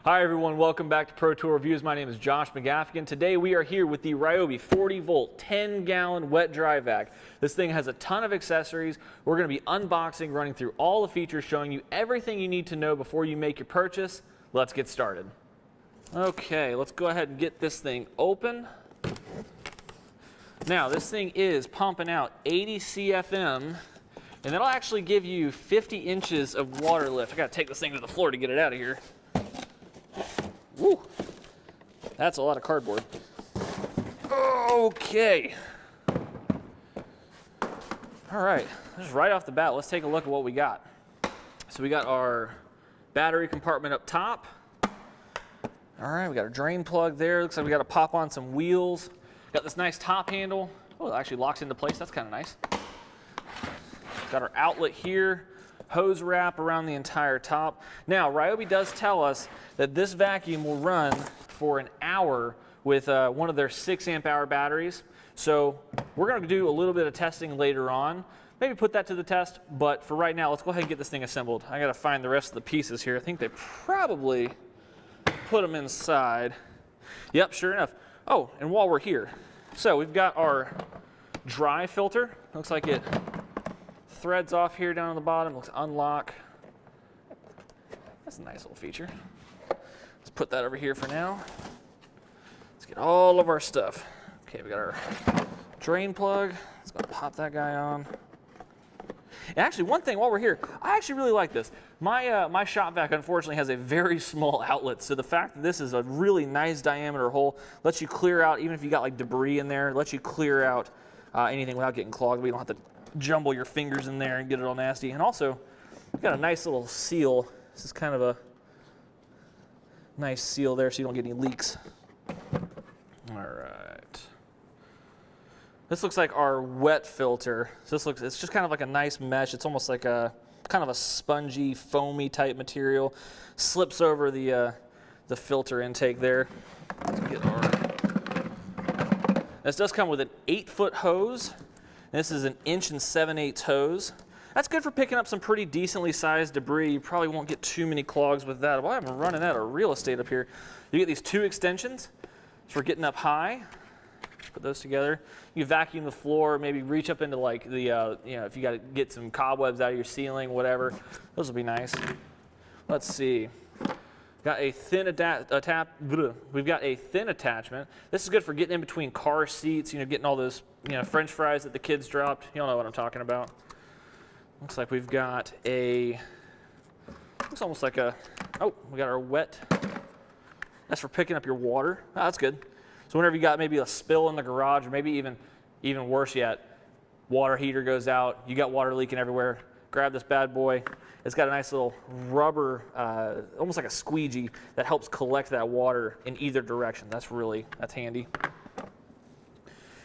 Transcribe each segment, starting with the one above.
Hi everyone, welcome back to Pro Tour Reviews. My name is Josh McGaffigan. Today we are here with the Ryobi 40V 10-gallon wet dry vac. This thing has a ton of accessories. We're going to be unboxing, running through all the features, showing you everything you need to know before you make your purchase. Let's get started. Okay, let's go ahead and get this thing open. Now this thing is pumping out 80 CFM, and that'll actually give you 50 inches of water lift. I got to take this thing to the floor to get it out of here. Woo, that's a lot of cardboard. Okay. All right, just right off the bat, let's take a look at what we got. So we got our battery compartment up top. All right, we got a drain plug there. Looks like we got to pop on some wheels. Got this nice top handle. Oh, it actually locks into place. That's kind of nice. Got our outlet here. Hose wrap around the entire top. Now, Ryobi does tell us that this vacuum will run for an hour with one of their 6 amp hour batteries. So we're going to do a little bit of testing later on. Maybe put that to the test, but for right now, let's go ahead and get this thing assembled. I got to find the rest of the pieces here. I think they probably put them inside. Yep, sure enough. Oh, and while we're here, so we've got our dry filter. Looks like it threads off here down on the bottom. Looks unlock. That's a nice little feature. Let's put that over here for now. Let's get all of our stuff. Okay, we got our drain plug. Let's go pop that guy on. And actually, one thing while we're here, I actually really like this. My Shop-Vac unfortunately has a very small outlet, so the fact that this is a really nice diameter hole lets you clear out, even if you got like debris in there, lets you clear out anything without getting clogged. We don't have to jumble your fingers in there and get it all nasty. And also, we've got a nice little seal. This is kind of a nice seal there so you don't get any leaks. All right. This looks like our wet filter. So it's just kind of like a nice mesh. It's almost like a kind of a spongy, foamy type material. Slips over the filter intake there. Let's get this does come with an 8-foot hose. This is an 1 7/8" hose. That's good for picking up some pretty decently sized debris. You probably won't get too many clogs with that. Well, I'm running out of real estate up here. You get these 2 extensions for getting up high. Put those together. You vacuum the floor, maybe reach up into like the, if you got to get some cobwebs out of your ceiling, whatever. Those will be nice. Let's see. Got a thin we've got a thin attachment. This is good for getting in between car seats, getting all those, French fries that the kids dropped. You all know what I'm talking about. Looks like we've got looks almost like we got our wet. That's for picking up your water. Oh, that's good. So whenever you got maybe a spill in the garage, or maybe even worse yet, water heater goes out, you got water leaking everywhere, grab this bad boy. It's got a nice little rubber, almost like a squeegee, that helps collect that water in either direction. That's handy.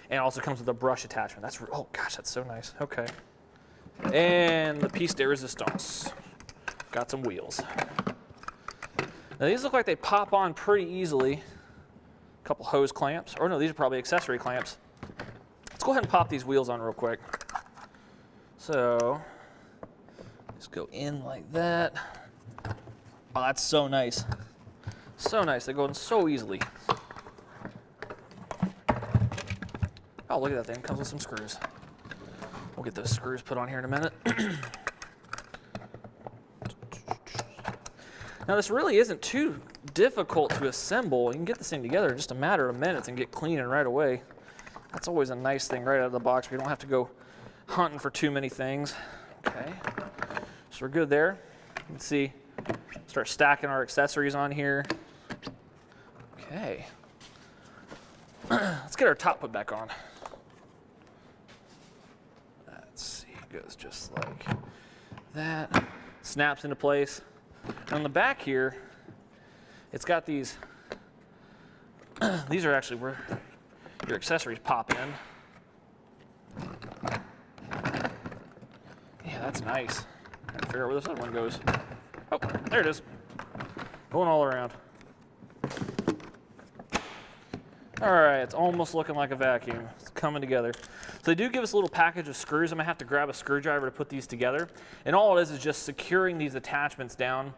And it also comes with a brush attachment. Oh gosh, that's so nice. Okay. And the piece de resistance. Got some wheels. Now these look like they pop on pretty easily. A couple hose clamps. Or no, these are probably accessory clamps. Let's go ahead and pop these wheels on real quick. So, just go in like that. Oh, that's so nice. So nice. They go in so easily. Oh, look at that thing. It comes with some screws. We'll get those screws put on here in a minute. Now, this really isn't too difficult to assemble. You can get this thing together in just a matter of minutes and get cleaning right away. That's always a nice thing right out of the box. We don't have to go hunting for too many things. Okay, so we're good there. Let's see, start stacking our accessories on here. Okay, let's get our top put back on. Let's see, it goes just like that. Snaps into place. On the back here, it's got these. These are actually where your accessories pop in. Yeah, that's nice. Gotta figure out where this other one goes. Oh, there it is. Going all around. All right, it's almost looking like a vacuum. It's coming together. So they do give us a little package of screws. I'm gonna have to grab a screwdriver to put these together. And all it is just securing these attachments down.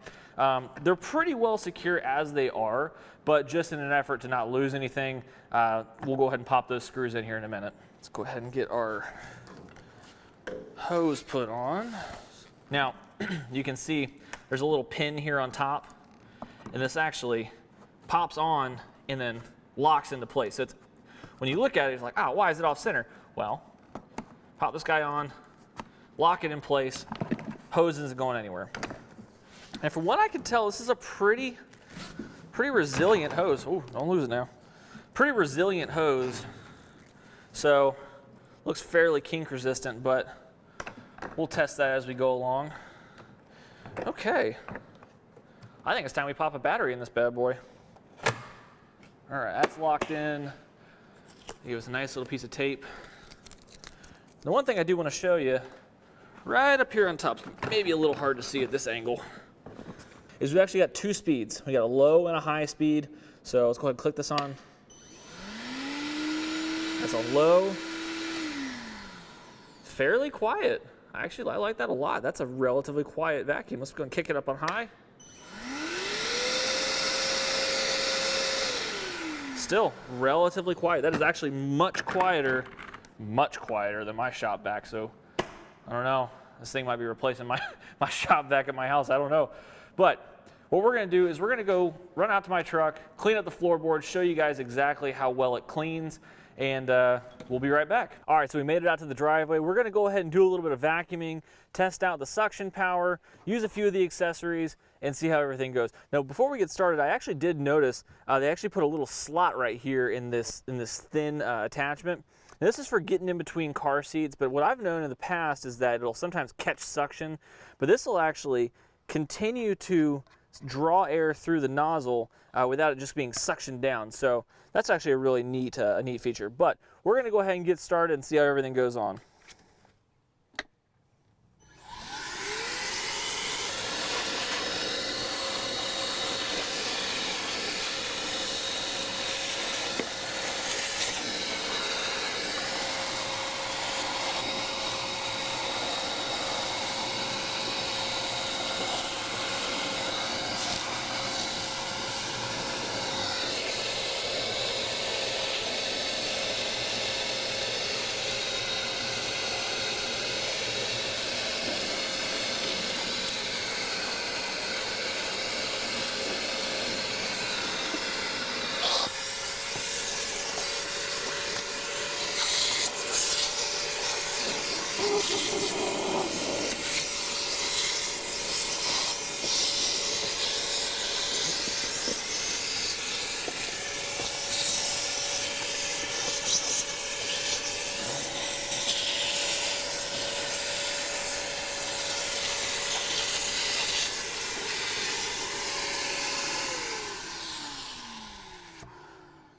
They're pretty well secure as they are, but just in an effort to not lose anything, we'll go ahead and pop those screws in here in a minute. Let's go ahead and get our hose put on. Now, you can see there's a little pin here on top, and this actually pops on and then locks into place. So it's, when you look at it, it's like, oh, why is it off center? Well, pop this guy on, lock it in place, hose isn't going anywhere. And from what I can tell, this is a pretty resilient hose. Oh, don't lose it now. Pretty resilient hose. So, looks fairly kink resistant, but we'll test that as we go along. Okay. I think it's time we pop a battery in this bad boy. All right, that's locked in. Give us a nice little piece of tape. The one thing I do want to show you, right up here on top, maybe a little hard to see at this angle, is we actually got two speeds. We got a low and a high speed. So let's go ahead and click this on. That's a low. Fairly quiet. Actually, I like that a lot. That's a relatively quiet vacuum. Let's go and kick it up on high. Still relatively quiet. That is actually much quieter than my Shop-Vac. So I don't know. This thing might be replacing my Shop-Vac at my house. I don't know. But what we're going to do is we're going to go run out to my truck, clean up the floorboard, show you guys exactly how well it cleans, and we'll be right back. All right, so we made it out to the driveway. We're going to go ahead and do a little bit of vacuuming, test out the suction power, use a few of the accessories, and see how everything goes. Now, before we get started, I actually did notice they actually put a little slot right here in this thin attachment. Now, this is for getting in between car seats, but what I've known in the past is that it'll sometimes catch suction, but this will actually continue to draw air through the nozzle without it just being suctioned down. So that's actually a really neat feature. But we're going to go ahead and get started and see how everything goes on.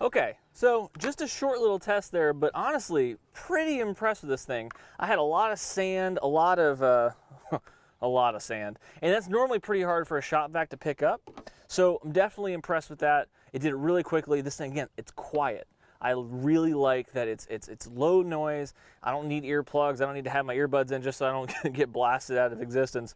Okay, so just a short little test there, but honestly, pretty impressed with this thing. I had a lot of sand, a lot of sand, and that's normally pretty hard for a Shop-Vac to pick up. So I'm definitely impressed with that. It did it really quickly. This thing, again, it's quiet. I really like that it's low noise. I don't need earplugs. I don't need to have my earbuds in just so I don't get blasted out of existence.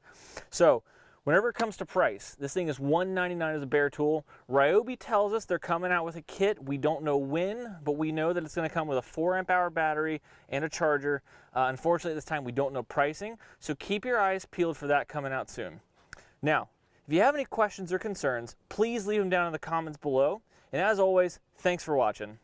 So whenever it comes to price, this thing is $199 as a bare tool. Ryobi tells us they're coming out with a kit. We don't know when, but we know that it's going to come with a 4 amp hour battery and a charger. Unfortunately, this time we don't know pricing, so keep your eyes peeled for that coming out soon. Now, if you have any questions or concerns, please leave them down in the comments below. And as always, thanks for watching.